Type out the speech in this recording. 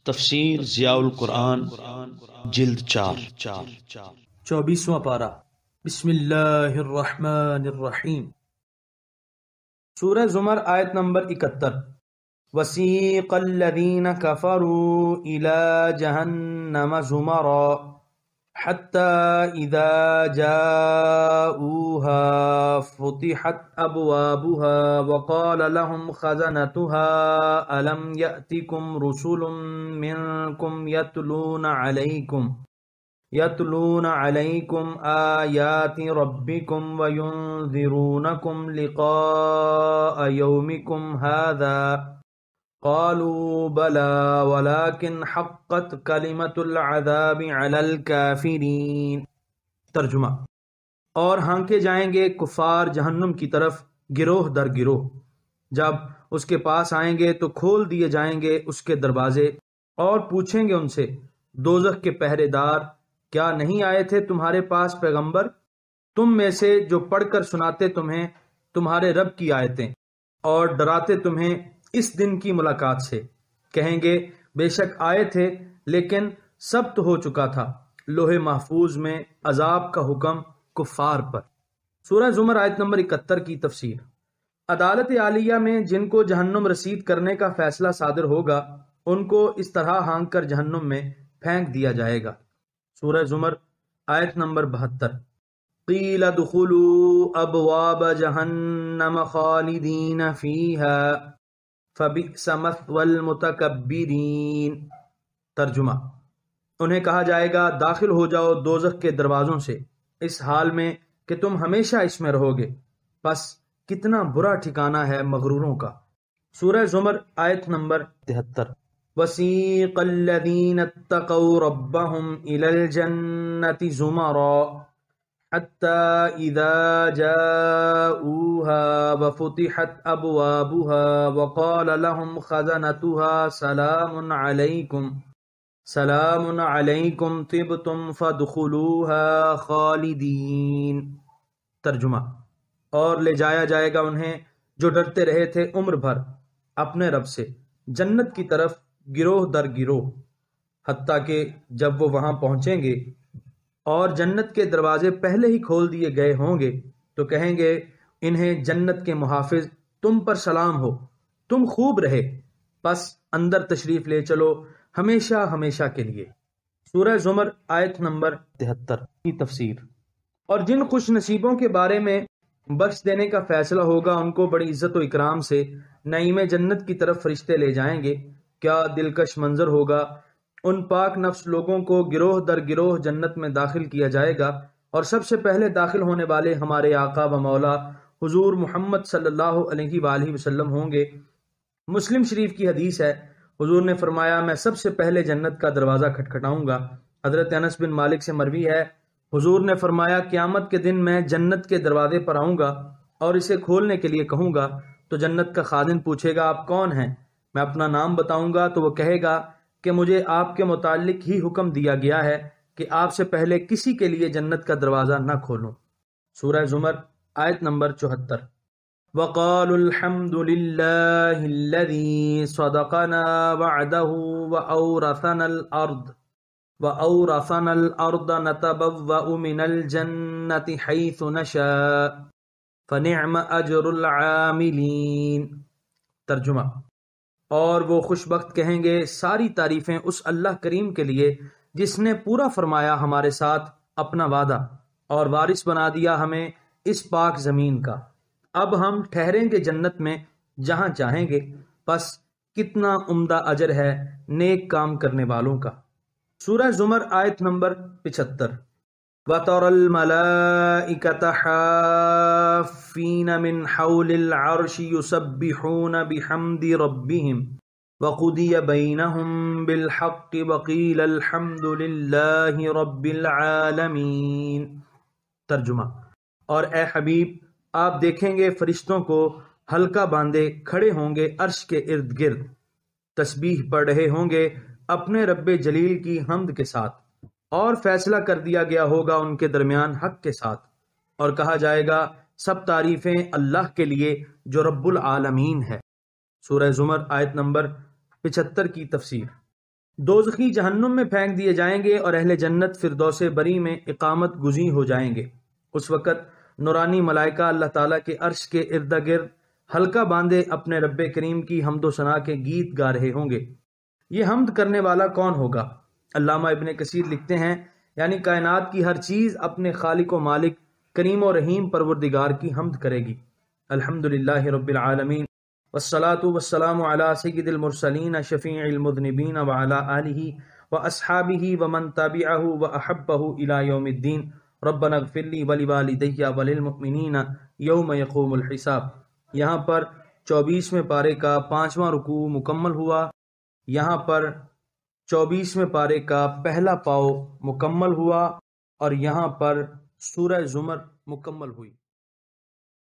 تفسیر ضیاء القرآن جلد 4 24واں پارہ۔ بسم اللہ الرحمن الرحیم۔ سورہ زمر آیت نمبر 71۔ وسیق الذین کفروا الی جہنم زمرا حتی اذا جاؤوها فتحت ابوابها وقال لهم خزنتها الم یأتکم رسل منکم یتلون علیکم آیات ربکم وینذرونکم لقاء یومکم هذا قالوا بلى ولكن حقت کلمۃ العذاب علی الکافرین۔ ترجمہ: اور ہانکے جائیں گے کفار جہنم کی طرف گروہ در گروہ، جب اس کے پاس آئیں گے تو کھول دیے جائیں گے اس کے دروازے اور پوچھیں گے ان سے، دوزخ کے پہرے دار کیا نہیں آئے تھے تمہارے پاس پیغمبر تم میں سے جو پڑھ کر سناتے تمہیں تمہارے رب کی آیتیں اور ڈراتے تمہیں اس دن کی ملاقات سے؟ کہیں گے بے شک آئے تھے لیکن ثبت ہو چکا تھا لوح محفوظ میں عذاب کا حکم کفار پر۔ سورہ زمر آیت نمبر 71 کی تفسیر۔ عدالت عالیہ میں جن کو جہنم رسید کرنے کا فیصلہ صادر ہوگا ان کو اس طرح ہانک کر جہنم میں پھینک دیا جائے گا۔ سورہ زمر آیت نمبر 72۔ قیل ادخلوا ابواب جہنم خالدین فیہا فبئس مثوی المتکبرین۔ ترجمہ: انہیں کہا جائے گا داخل ہو جاؤ دوزخ کے دروازوں سے اس حال میں کہ تم ہمیشہ اس میں رہو گے، پس کتنا برا ٹھکانہ ہے مغروروں کا۔ سورہ زمر آیت نمبر 73۔ وسیق الذین اتقوا ربهم الی الجنة زمرا حتی اذا جاؤوها وفتحت ابوابها وقال لهم خزنتها سلام علیکم طبتم فادخلوها خالدین۔ ترجمہ: اور لے جایا جائے گا انہیں جو ڈرتے رہے تھے عمر بھر اپنے رب سے جنت کی طرف گروہ در گروہ، حتیٰ کہ جب وہ وہاں پہنچیں گے اور جنت کے دروازے پہلے ہی کھول دیے گئے ہوں گے تو کہیں گے انہیں جنت کے محافظ تم پر سلام ہو، تم خوب رہے، پس اندر تشریف لے چلو ہمیشہ ہمیشہ کے لیے۔ سورہ زمر آیت نمبر 73 کی تفسیر۔ اور جن خوش نصیبوں کے بارے میں بخش دینے کا فیصلہ ہوگا ان کو بڑی عزت و اکرام سے نعیم جنت کی طرف فرشتے لے جائیں گے۔ کیا دلکش منظر ہوگا! ان پاک نفس لوگوں کو گروہ در گروہ جنت میں داخل کیا جائے گا، اور سب سے پہلے داخل ہونے والے ہمارے آقا و مولا حضور محمد صلی اللہ علیہ وآلہ وسلم ہوں گے۔ مسلم شریف کی حدیث ہے، حضور نے فرمایا میں سب سے پہلے جنت کا دروازہ کھٹکھٹاؤں گا۔ حضرت انس بن مالک سے مروی ہے، حضور نے فرمایا قیامت کے دن میں جنت کے دروازے پر آؤں گا اور اسے کھولنے کے لیے کہوں گا تو جنت کا خازن پوچھے گا آپ کون ہیں؟ میں اپنا نام بتاؤں گا تو وہ کہے گا کہ مجھے آپ کے متعلق ہی حکم دیا گیا ہے کہ آپ سے پہلے کسی کے لیے جنت کا دروازہ نہ کھولوں۔ سورہ زمر آیت نمبر 74۔ وقالوا الحمد للہ الذی صدقنا وعدہ وأورثنا الأرض نتبوأ من الجنة حيث نشاء فنعم أجر العاملين۔ ترجمہ: اور وہ خوش بخت کہیں گے ساری تعریفیں اس اللہ کریم کے لیے جس نے پورا فرمایا ہمارے ساتھ اپنا وعدہ اور وارث بنا دیا ہمیں اس پاک زمین کا، اب ہم ٹھہریں گے جنت میں جہاں چاہیں گے، پس کتنا عمدہ اجر ہے نیک کام کرنے والوں کا۔ سورہ زمر آیت نمبر 75۔ وَتَرَى الْمَلَائِكَةَ حَافِّينَ مِنْ حَوْلِ الْعَرْشِ يُسَبِّحُونَ بِحَمْدِ رَبِّهِمْ وَقُضِيَ بَيْنَهُمْ بِالْحَقِّ وَقِيلَ الْحَمْدُ لِلَّهِ رَبِّ الْعَالَمِينَ۔ ترجمہ: اور اے حبیب آپ دیکھیں گے فرشتوں کو حلقہ باندھے کھڑے ہوں گے عرش کے ارد گرد، تسبیح پڑھ رہے ہوں گے اپنے رب جلیل کی حمد کے ساتھ، اور فیصلہ کر دیا گیا ہوگا ان کے درمیان حق کے ساتھ، اور کہا جائے گا سب تعریفیں اللہ کے لیے جو رب العالمین ہے۔ سورہ زمر آیت نمبر 75 کی تفسیر۔ دوزخی جہنم میں پھینک دیے جائیں گے اور اہل جنت فردوس بری میں اقامت گزین ہو جائیں گے۔ اس وقت نورانی ملائکہ اللہ تعالیٰ کے عرش کے ارد گرد حلقہ باندھے اپنے رب کریم کی حمد و ثنا کے گیت گا رہے ہوں گے۔ یہ حمد کرنے والا کون ہوگا؟ علامہ ابن کثیر لکھتے ہیں یعنی کائنات کی ہر چیز اپنے خالق و مالک کریم و رحیم پروردگار کی حمد کرے گی۔ الحمدللہ رب العالمین والصلاة والسلام علی سید المرسلین شفیع المذنبین وعلی آلہ واصحابہ ومن تبعہ واحبہ الی یوم الدین۔ ربنا اغفر لی ولوالدی وللمؤمنین یوم یقوم الحساب۔ یہاں پر 24ویں پارے کا 5واں رکوع مکمل ہوا۔ یہاں پر 24ویں پارے کا پہلا پاؤ مکمل ہوا اور یہاں پر سورہ زمر مکمل ہوئی۔